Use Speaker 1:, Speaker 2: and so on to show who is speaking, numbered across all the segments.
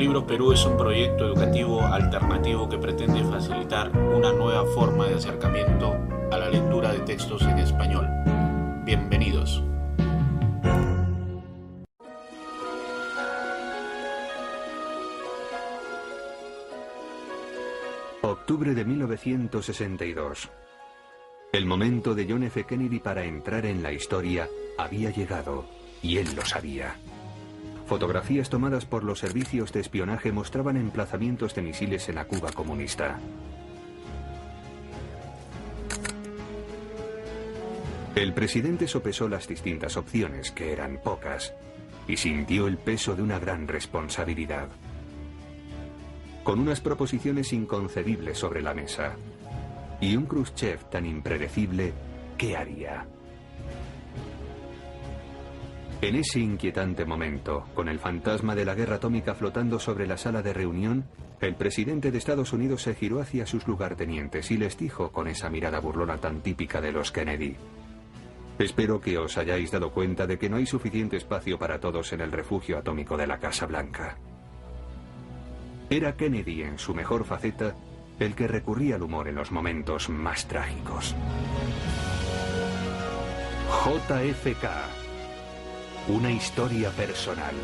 Speaker 1: Audiolibros Perú es un proyecto educativo alternativo que pretende facilitar una nueva forma de acercamiento a la lectura de textos en español. Bienvenidos.
Speaker 2: Octubre de 1962. El momento de John F. Kennedy para entrar en la historia había llegado, y él lo sabía. Fotografías tomadas por los servicios de espionaje mostraban emplazamientos de misiles en la Cuba comunista. El presidente sopesó las distintas opciones, que eran pocas, y sintió el peso de una gran responsabilidad. Con unas proposiciones inconcebibles sobre la mesa, y un Khrushchev tan impredecible, ¿qué haría? En ese inquietante momento, con el fantasma de la guerra atómica flotando sobre la sala de reunión, el presidente de Estados Unidos se giró hacia sus lugartenientes y les dijo con esa mirada burlona tan típica de los Kennedy: espero que os hayáis dado cuenta de que no hay suficiente espacio para todos en el refugio atómico de la Casa Blanca. Era Kennedy en su mejor faceta el que recurría al humor en los momentos más trágicos. JFK. Una historia personal.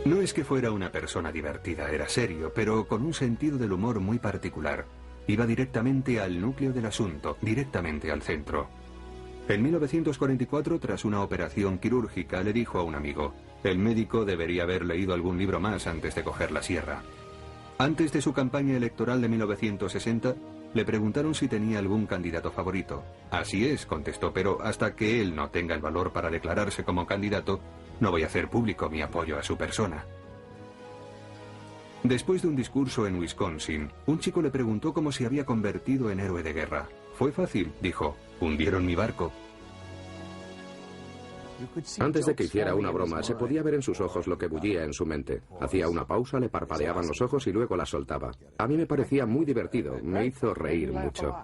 Speaker 2: No es que fuera una persona divertida, era serio, pero con un sentido del humor muy particular. Iba directamente al núcleo del asunto, directamente al centro. En 1944, tras una operación quirúrgica, le dijo a un amigo: el médico debería haber leído algún libro más antes de coger la sierra. Antes de su campaña electoral de 1960, le preguntaron si tenía algún candidato favorito. Así es, contestó, pero hasta que él no tenga el valor para declararse como candidato, no voy a hacer público mi apoyo a su persona. Después de un discurso en Wisconsin, un chico le preguntó cómo se había convertido en héroe de guerra. Fue fácil, dijo: hundieron mi barco.
Speaker 3: Antes de que hiciera una broma, se podía ver en sus ojos lo que bullía en su mente. Hacía una pausa, le parpadeaban los ojos y luego la soltaba. A mí me parecía muy divertido, me hizo reír mucho.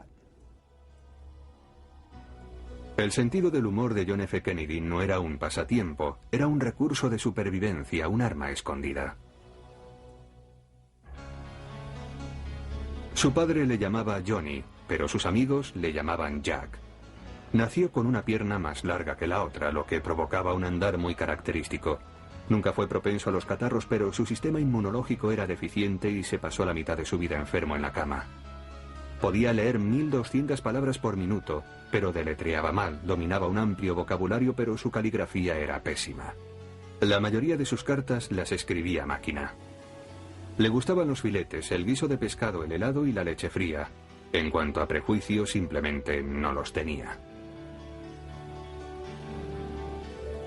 Speaker 2: El sentido del humor de John F. Kennedy no era un pasatiempo, era un recurso de supervivencia, un arma escondida. Su padre le llamaba Johnny, pero sus amigos le llamaban Jack. Nació con una pierna más larga que la otra, lo que provocaba un andar muy característico. Nunca fue propenso a los catarros, pero su sistema inmunológico era deficiente y se pasó la mitad de su vida enfermo en la cama. Podía leer 1200 palabras por minuto, pero deletreaba mal, dominaba un amplio vocabulario, pero su caligrafía era pésima. La mayoría de sus cartas las escribía a máquina. Le gustaban los filetes, el guiso de pescado, el helado y la leche fría. En cuanto a prejuicios, simplemente no los tenía.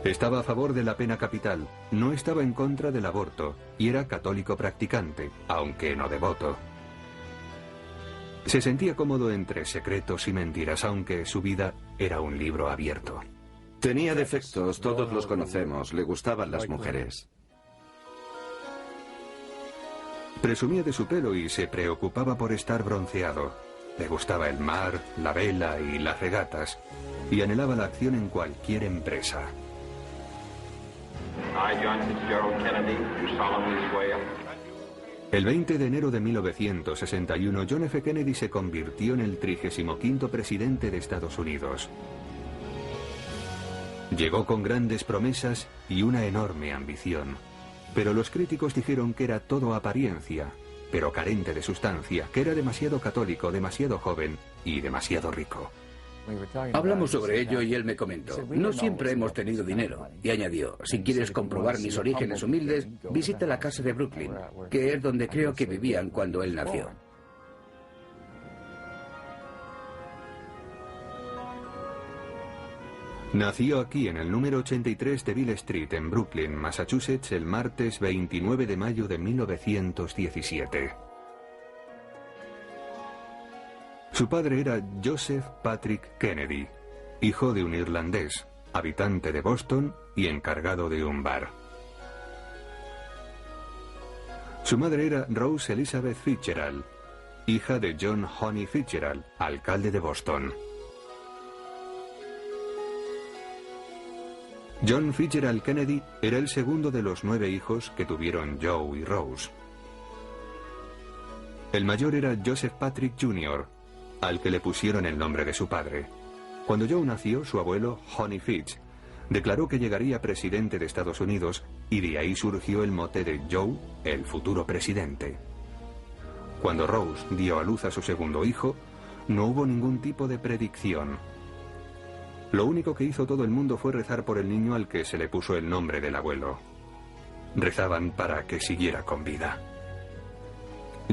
Speaker 2: Estaba a favor de la pena capital, no estaba en contra del aborto, y era católico practicante, aunque no devoto. Se sentía cómodo entre secretos y mentiras, aunque su vida era un libro abierto.
Speaker 4: Tenía defectos, todos los conocemos, le gustaban las mujeres.
Speaker 2: Presumía de su pelo y se preocupaba por estar bronceado. Le gustaba el mar, la vela y las regatas, y anhelaba la acción en cualquier empresa. El 20 de enero de 1961, John F. Kennedy se convirtió en el 35º presidente de Estados Unidos. Llegó con grandes promesas y una enorme ambición, pero los críticos dijeron que era todo apariencia, pero carente de sustancia, que era demasiado católico, demasiado joven y demasiado rico.
Speaker 5: Hablamos sobre ello y él me comentó: no siempre hemos tenido dinero. Y añadió: si quieres comprobar mis orígenes humildes, visita la casa de Brooklyn, que es donde creo que vivían cuando él nació.
Speaker 2: Nació aquí en el número 83 de Beale Street, en Brooklyn, Massachusetts, el martes 29 de mayo de 1917. Su padre era Joseph Patrick Kennedy, hijo de un irlandés, habitante de Boston y encargado de un bar. Su madre era Rose Elizabeth Fitzgerald, hija de John Honey Fitzgerald, alcalde de Boston. John Fitzgerald Kennedy era el segundo de los 9 hijos que tuvieron Joe y Rose. El mayor era Joseph Patrick Jr., al que le pusieron el nombre de su padre. Cuando Joe nació, su abuelo, Honey Fitz, declaró que llegaría presidente de Estados Unidos y de ahí surgió el mote de Joe, el futuro presidente. Cuando Rose dio a luz a su segundo hijo, no hubo ningún tipo de predicción. Lo único que hizo todo el mundo fue rezar por el niño al que se le puso el nombre del abuelo. Rezaban para que siguiera con vida.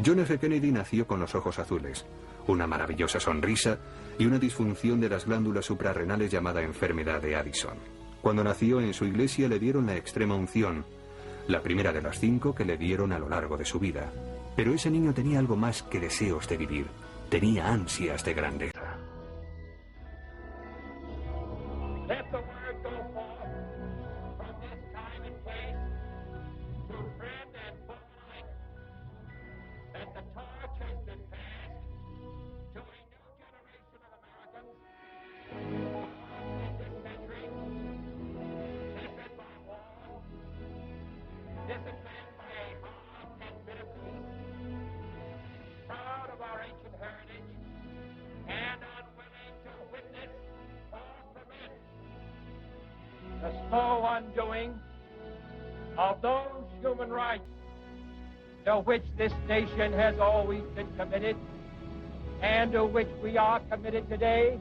Speaker 2: John F. Kennedy nació con los ojos azules, una maravillosa sonrisa y una disfunción de las glándulas suprarrenales llamada enfermedad de Addison. Cuando nació, en su iglesia le dieron la extrema unción, la primera de las 5 que le dieron a lo largo de su vida. Pero ese niño tenía algo más que deseos de vivir, tenía ansias de grandeza.
Speaker 6: The slow undoing of those human rights to which this nation has always been committed and to which we are committed today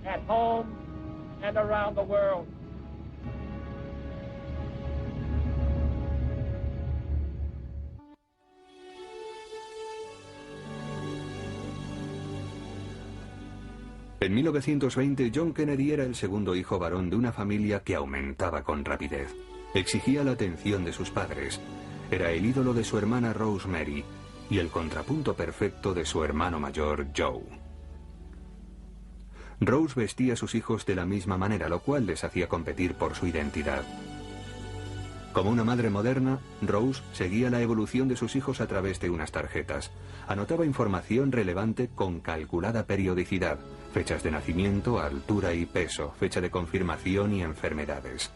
Speaker 6: at home and around the world.
Speaker 2: En 1920, John Kennedy era el segundo hijo varón de una familia que aumentaba con rapidez. Exigía la atención de sus padres. Era el ídolo de su hermana Rosemary y el contrapunto perfecto de su hermano mayor, Joe. Rose vestía a sus hijos de la misma manera, lo cual les hacía competir por su identidad. Como una madre moderna, Rose seguía la evolución de sus hijos a través de unas tarjetas. Anotaba información relevante con calculada periodicidad, fechas de nacimiento, altura y peso, fecha de confirmación y enfermedades,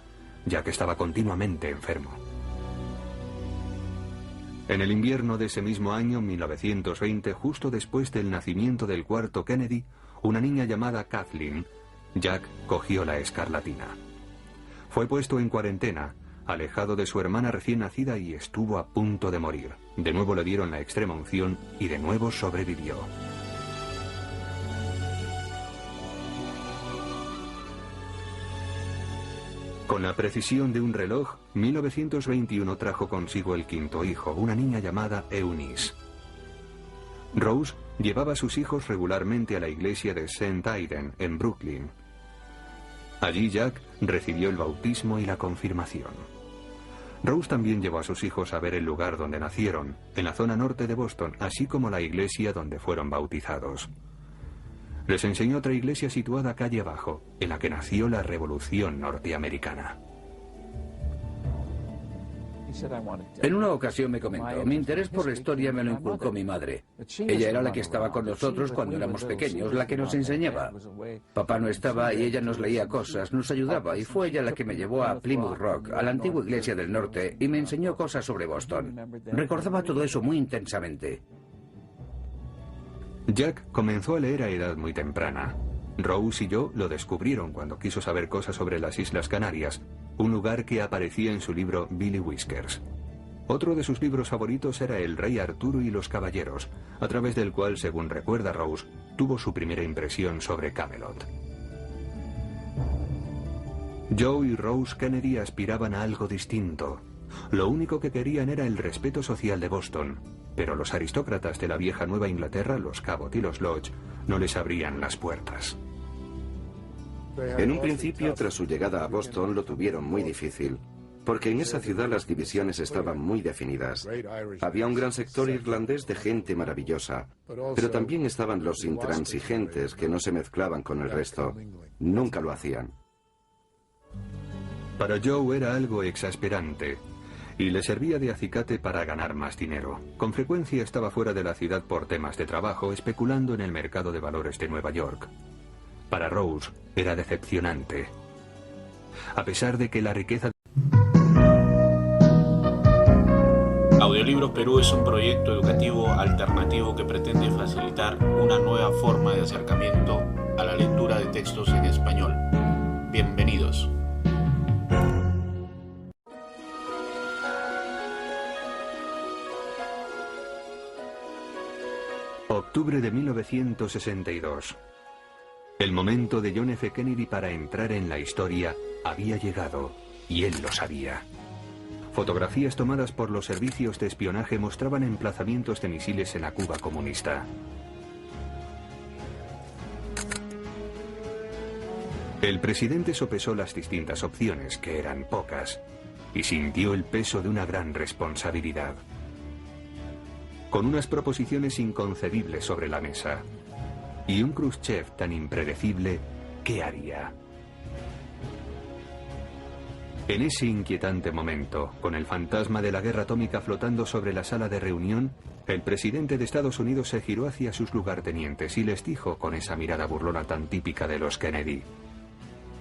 Speaker 2: ya que estaba continuamente enfermo. En el invierno de ese mismo año, 1920, justo después del nacimiento del cuarto Kennedy, una niña llamada Kathleen, Jack cogió la escarlatina. Fue puesto en cuarentena, alejado de su hermana recién nacida, y estuvo a punto de morir. De nuevo le dieron la extrema unción y de nuevo sobrevivió. Con la precisión de un reloj, 1921 trajo consigo el quinto hijo, una niña llamada Eunice. Rose llevaba a sus hijos regularmente a la iglesia de St. Aidan, en Brooklyn. Allí Jack recibió el bautismo y la confirmación. Rose también llevó a sus hijos a ver el lugar donde nacieron, en la zona norte de Boston, así como la iglesia donde fueron bautizados. Les enseñó otra iglesia situada calle abajo, en la que nació la Revolución Norteamericana.
Speaker 5: En una ocasión me comentó, mi interés por la historia me lo inculcó mi madre. Ella era la que estaba con nosotros cuando éramos pequeños, la que nos enseñaba. Papá no estaba y ella nos leía cosas, nos ayudaba, y fue ella la que me llevó a Plymouth Rock, a la antigua iglesia del norte, y me enseñó cosas sobre Boston. Recordaba todo eso muy intensamente.
Speaker 2: Jack comenzó a leer a edad muy temprana. Rose y yo lo descubrieron cuando quiso saber cosas sobre las Islas Canarias, un lugar que aparecía en su libro Billy Whiskers. Otro de sus libros favoritos era El Rey Arturo y los Caballeros, a través del cual, según recuerda Rose, tuvo su primera impresión sobre Camelot. Joe y Rose Kennedy aspiraban a algo distinto. Lo único que querían era el respeto social de Boston, pero los aristócratas de la vieja Nueva Inglaterra, los Cabot y los Lodge, no les abrían las puertas.
Speaker 4: En un principio, tras su llegada a Boston, lo tuvieron muy difícil, porque en esa ciudad las divisiones estaban muy definidas. Había un gran sector irlandés de gente maravillosa, pero también estaban los intransigentes que no se mezclaban con el resto. Nunca lo hacían.
Speaker 2: Para Joe era algo exasperante, y le servía de acicate para ganar más dinero. Con frecuencia estaba fuera de la ciudad por temas de trabajo, especulando en el mercado de valores de Nueva York. Para Rose era decepcionante. A pesar de que la riqueza...
Speaker 1: Audiolibros Perú es un proyecto educativo alternativo que pretende facilitar una nueva forma de acercamiento a la lectura de textos en español. Bienvenidos.
Speaker 2: Octubre de 1962. El momento de John F. Kennedy para entrar en la historia había llegado, y él lo sabía. Fotografías tomadas por los servicios de espionaje mostraban emplazamientos de misiles en la Cuba comunista. El presidente sopesó las distintas opciones, que eran pocas, y sintió el peso de una gran responsabilidad. Con unas proposiciones inconcebibles sobre la mesa, y un Khrushchev tan impredecible, ¿qué haría? En ese inquietante momento, con el fantasma de la guerra atómica flotando sobre la sala de reunión, el presidente de Estados Unidos se giró hacia sus lugartenientes y les dijo con esa mirada burlona tan típica de los Kennedy: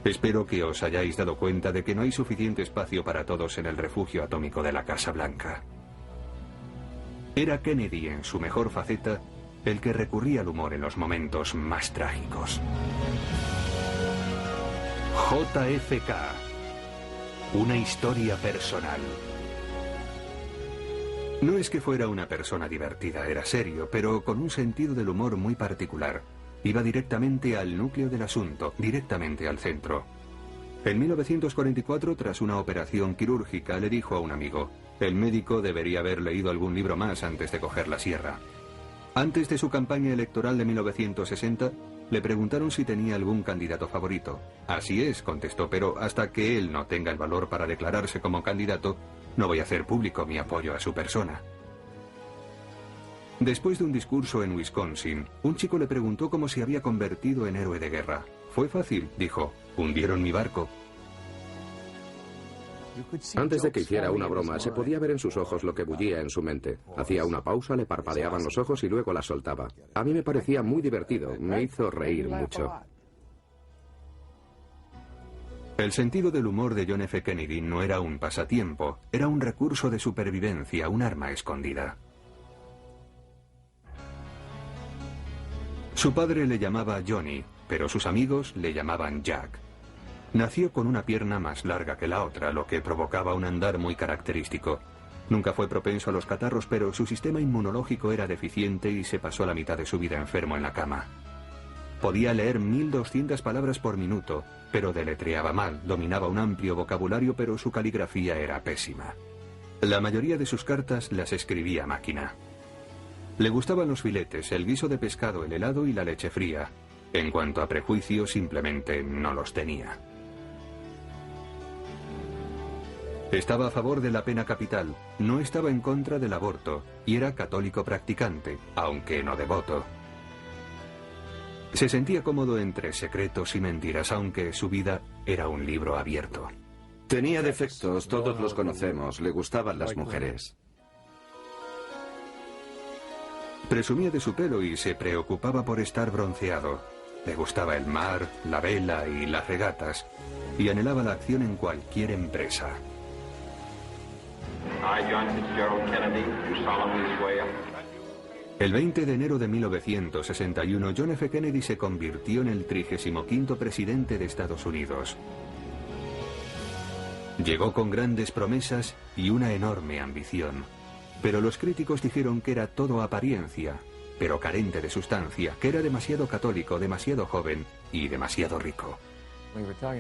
Speaker 2: espero que os hayáis dado cuenta de que no hay suficiente espacio para todos en el refugio atómico de la Casa Blanca. Era Kennedy en su mejor faceta el que recurría al humor en los momentos más trágicos. JFK. Una historia personal. No es que fuera una persona divertida, era serio, pero con un sentido del humor muy particular. Iba directamente al núcleo del asunto, directamente al centro. En 1944, tras una operación quirúrgica, le dijo a un amigo: el médico debería haber leído algún libro más antes de coger la sierra. Antes de su campaña electoral de 1960, le preguntaron si tenía algún candidato favorito. Así es, contestó, pero hasta que él no tenga el valor para declararse como candidato, no voy a hacer público mi apoyo a su persona. Después de un discurso en Wisconsin, un chico le preguntó cómo se había convertido en héroe de guerra. Fue fácil, dijo, hundieron mi barco.
Speaker 3: Antes de que hiciera una broma, se podía ver en sus ojos lo que bullía en su mente. Hacía una pausa, le parpadeaban los ojos y luego la soltaba. A mí me parecía muy divertido, me hizo reír mucho.
Speaker 2: El sentido del humor de John F. Kennedy no era un pasatiempo, era un recurso de supervivencia, un arma escondida. Su padre le llamaba Johnny, pero sus amigos le llamaban Jack. Nació con una pierna más larga que la otra, lo que provocaba un andar muy característico. Nunca fue propenso a los catarros, pero su sistema inmunológico era deficiente y se pasó la mitad de su vida enfermo en la cama. Podía leer 1200 palabras por minuto, pero deletreaba mal, dominaba un amplio vocabulario, pero su caligrafía era pésima. La mayoría de sus cartas las escribía a máquina. Le gustaban los filetes, el guiso de pescado, el helado y la leche fría. En cuanto a prejuicios, simplemente no los tenía. Estaba a favor de la pena capital, no estaba en contra del aborto, y era católico practicante, aunque no devoto. Se sentía cómodo entre secretos y mentiras, aunque su vida era un libro abierto.
Speaker 4: Tenía defectos, todos los conocemos, le gustaban las mujeres.
Speaker 2: Presumía de su pelo y se preocupaba por estar bronceado. Le gustaba el mar, la vela y las regatas, y anhelaba la acción en cualquier empresa. El 20 de enero de 1961, John F. Kennedy se convirtió en el 35º presidente de Estados Unidos. Llegó con grandes promesas y una enorme ambición. Pero los críticos dijeron que era todo apariencia, pero carente de sustancia, que era demasiado católico, demasiado joven y demasiado rico.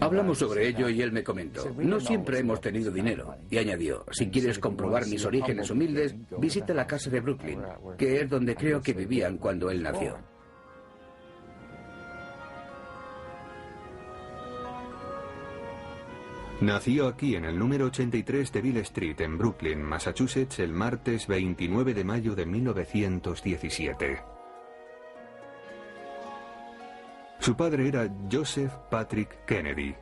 Speaker 5: Hablamos sobre ello y él me comentó: no siempre hemos tenido dinero. Y añadió: si quieres comprobar mis orígenes humildes, visita la casa de Brooklyn, que es donde creo que vivían cuando él nació.
Speaker 2: Nació aquí en el número 83 de Beale Street, en Brooklyn, Massachusetts, el martes 29 de mayo de 1917. Su padre era Joseph Patrick Kennedy,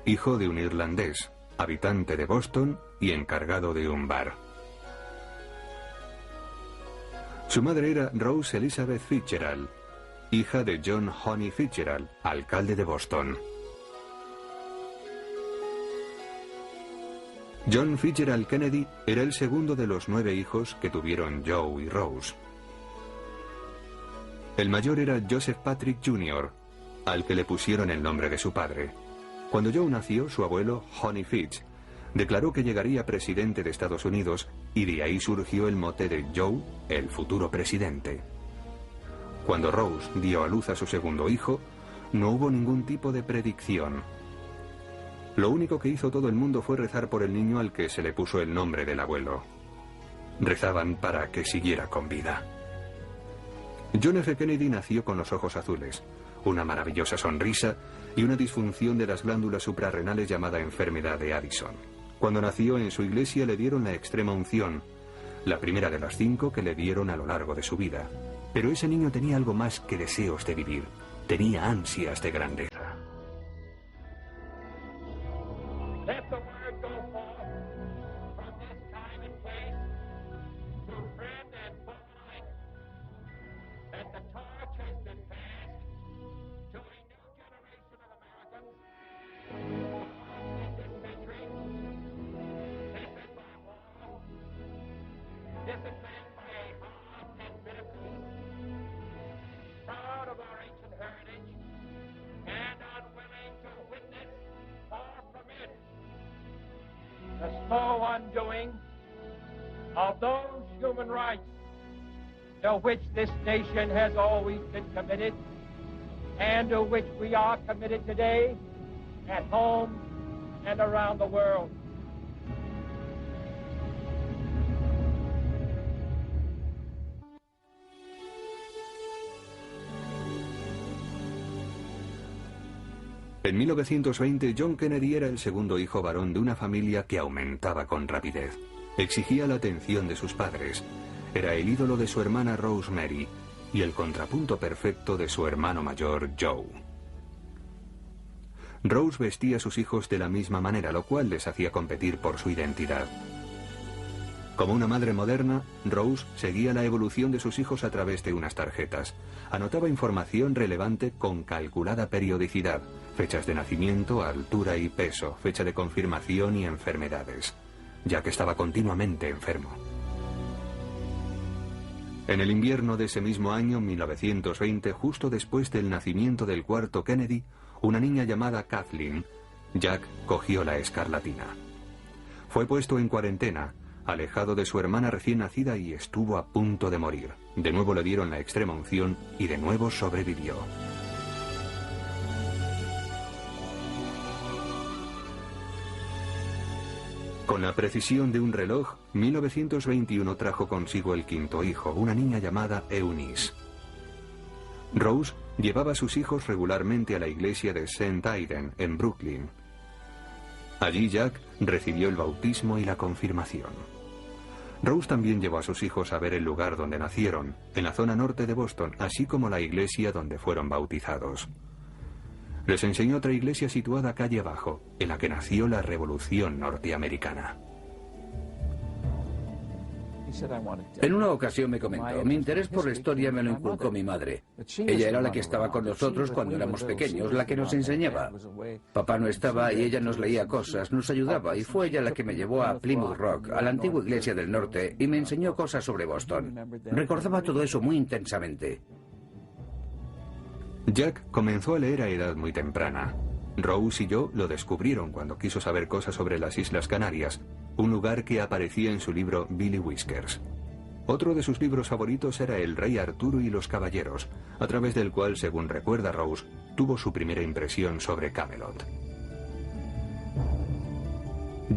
Speaker 2: hijo de un irlandés, habitante de Boston y encargado de un bar. Su madre era Rose Elizabeth Fitzgerald, hija de John Honey Fitzgerald, alcalde de Boston. John Fitzgerald Kennedy era el segundo de los 9 hijos que tuvieron Joe y Rose. El mayor era Joseph Patrick Jr., al que le pusieron el nombre de su padre. Cuando Joe nació, su abuelo, Honey Fitz, declaró que llegaría presidente de Estados Unidos y de ahí surgió el mote de Joe, el futuro presidente. Cuando Rose dio a luz a su segundo hijo, no hubo ningún tipo de predicción. Lo único que hizo todo el mundo fue rezar por el niño al que se le puso el nombre del abuelo. Rezaban para que siguiera con vida. John F. Kennedy nació con los ojos azules, una maravillosa sonrisa y una disfunción de las glándulas suprarrenales llamada enfermedad de Addison. Cuando nació, en su iglesia le dieron la extrema unción, la primera de las 5 que le dieron a lo largo de su vida. Pero ese niño tenía algo más que deseos de vivir, tenía ansias de grandeza.
Speaker 6: The slow undoing of those human rights to which this nation has always been committed and to which we are committed today at home and around the world.
Speaker 2: En 1920, John Kennedy era el segundo hijo varón de una familia que aumentaba con rapidez. Exigía la atención de sus padres. Era el ídolo de su hermana Rosemary y el contrapunto perfecto de su hermano mayor, Joe. Rose vestía a sus hijos de la misma manera, lo cual les hacía competir por su identidad. Como una madre moderna, Rose seguía la evolución de sus hijos a través de unas tarjetas. Anotaba información relevante con calculada periodicidad, fechas de nacimiento, altura y peso, fecha de confirmación y enfermedades, ya que estaba continuamente enfermo. En el invierno de ese mismo año, 1920, justo después del nacimiento del cuarto Kennedy, una niña llamada Kathleen, Jack cogió la escarlatina. Fue puesto en cuarentena, alejado de su hermana recién nacida, y estuvo a punto de morir. De nuevo le dieron la extrema unción y de nuevo sobrevivió. Con la precisión de un reloj, 1921 trajo consigo el quinto hijo, una niña llamada Eunice. Rose llevaba a sus hijos regularmente a la iglesia de St. Aidan, en Brooklyn. Allí Jack recibió el bautismo y la confirmación. Rose también llevó a sus hijos a ver el lugar donde nacieron, en la zona norte de Boston, así como la iglesia donde fueron bautizados. Les enseñó otra iglesia situada calle abajo, en la que nació la Revolución Norteamericana.
Speaker 5: En una ocasión me comentó, mi interés por la historia me lo inculcó mi madre. Ella era la que estaba con nosotros cuando éramos pequeños, la que nos enseñaba. Papá no estaba y ella nos leía cosas, nos ayudaba, y fue ella la que me llevó a Plymouth Rock, a la antigua iglesia del norte, y me enseñó cosas sobre Boston. Recordaba todo eso muy intensamente.
Speaker 2: Jack comenzó a leer a edad muy temprana. Rose y yo lo descubrieron cuando quiso saber cosas sobre las Islas Canarias, un lugar que aparecía en su libro Billy Whiskers. Otro de sus libros favoritos era El Rey Arturo y los Caballeros, a través del cual, según recuerda Rose, tuvo su primera impresión sobre Camelot.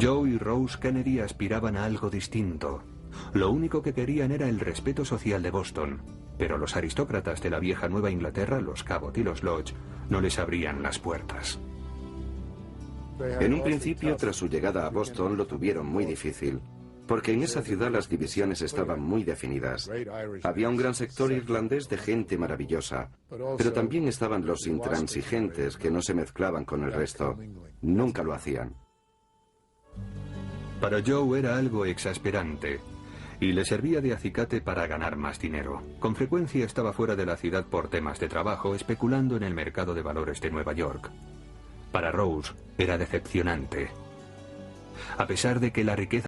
Speaker 2: Joe y Rose Kennedy aspiraban a algo distinto. Lo único que querían era el respeto social de Boston, pero los aristócratas de la vieja Nueva Inglaterra, los Cabot y los Lodge, no les abrían las puertas.
Speaker 4: En un principio, tras su llegada a Boston, lo tuvieron muy difícil, porque en esa ciudad las divisiones estaban muy definidas. Había un gran sector irlandés de gente maravillosa, pero también estaban los intransigentes que no se mezclaban con el resto. Nunca lo hacían.
Speaker 2: Para Joe era algo exasperante, y le servía de acicate para ganar más dinero. Con frecuencia estaba fuera de la ciudad por temas de trabajo, especulando en el mercado de valores de Nueva York. Para Rose era decepcionante. A pesar de que la riqueza